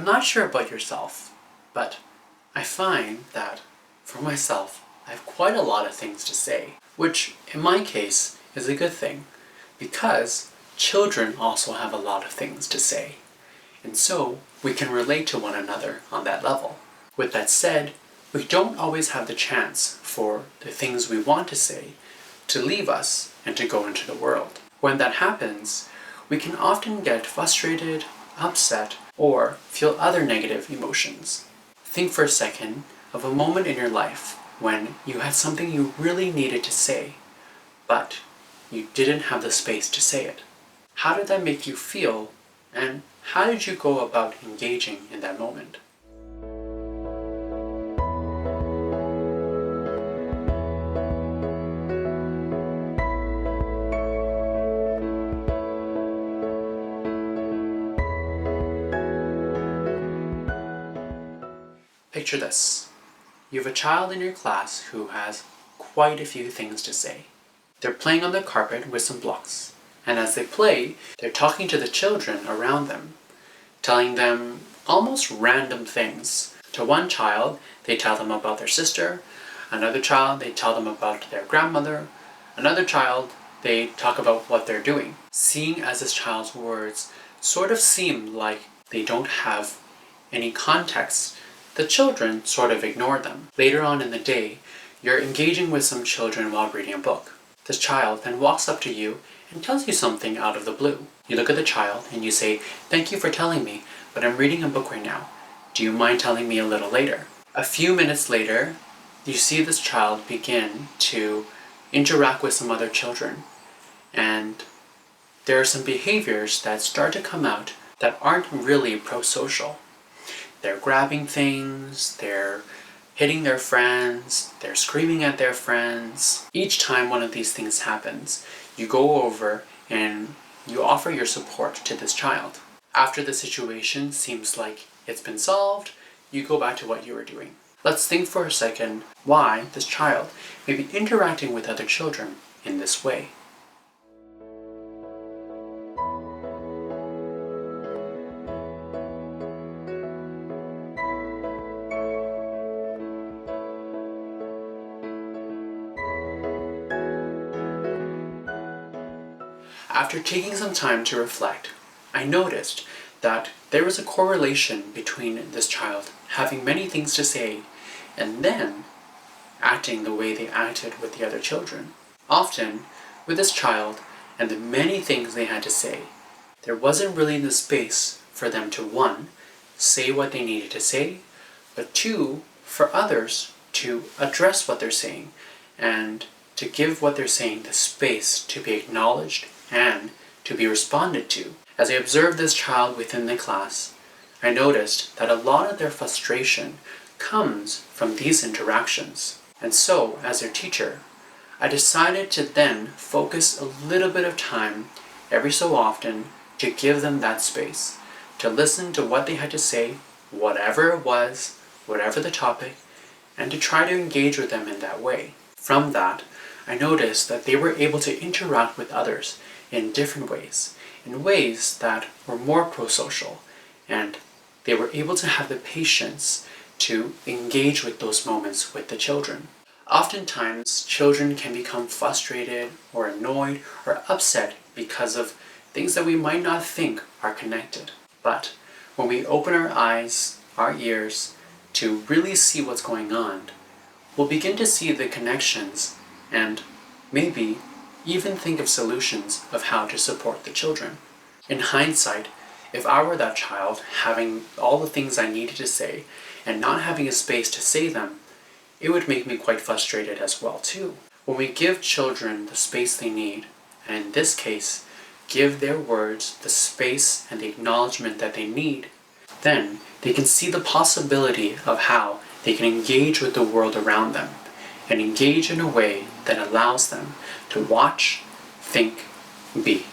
I'm not sure about yourself, but I find that, for myself, I have quite a lot of things to say, which, in my case, is a good thing, because children also have a lot of things to say, and so we can relate to one another on that level. With that said, we don't always have the chance for the things we want to say to leave us and to go into the world. When that happens, we can often get frustrated, upset, or feel other negative emotions. Think for a second of a moment in your life when you had something you really needed to say, but you didn't have the space to say it. How did that make you feel, and how did you go about engaging in that moment? Picture this. You have a child in your class who has quite a few things to say. They're playing on the carpet with some blocks, and as they play, they're talking to the children around them, telling them almost random things. To one child, they tell them about their sister. Another child, they tell them about their grandmother. Another child, they talk about what they're doing. Seeing as this child's words sort of seem like they don't have any context, the children sort of ignore them. Later on in the day, you're engaging with some children while reading a book. This child then walks up to you and tells you something out of the blue. You look at the child and you say, "Thank you for telling me, but I'm reading a book right now. Do you mind telling me a little later?" A few minutes later, you see this child begin to interact with some other children, and there are some behaviors that start to come out that aren't really pro-social. They're grabbing things, they're hitting their friends, they're screaming at their friends. Each time one of these things happens, you go over and you offer your support to this child. After the situation seems like it's been solved, you go back to what you were doing. Let's think for a second why this child may be interacting with other children in this way. After taking some time to reflect, I noticed that there was a correlation between this child having many things to say and then acting the way they acted with the other children. Often, with this child and the many things they had to say, there wasn't really the space for them to, one, say what they needed to say, but two, for others to address what they're saying and to give what they're saying the space to be acknowledged and to be responded to. As I observed this child within the class, I noticed that a lot of their frustration comes from these interactions. And so, as their teacher, I decided to then focus a little bit of time every so often to give them that space, to listen to what they had to say, whatever it was, whatever the topic, and to try to engage with them in that way. From that, I noticed that they were able to interact with others in different ways, in ways that were more pro-social, and they were able to have the patience to engage with those moments with the children. Oftentimes, children can become frustrated or annoyed or upset because of things that we might not think are connected. But when we open our eyes, our ears, to really see what's going on, we'll begin to see the connections and maybe even think of solutions of how to support the children. In hindsight, if I were that child, having all the things I needed to say and not having a space to say them, it would make me quite frustrated as well too. When we give children the space they need, and in this case, give their words the space and the acknowledgement that they need, then they can see the possibility of how they can engage with the world around them and engage in a way that allows them to watch, think, be.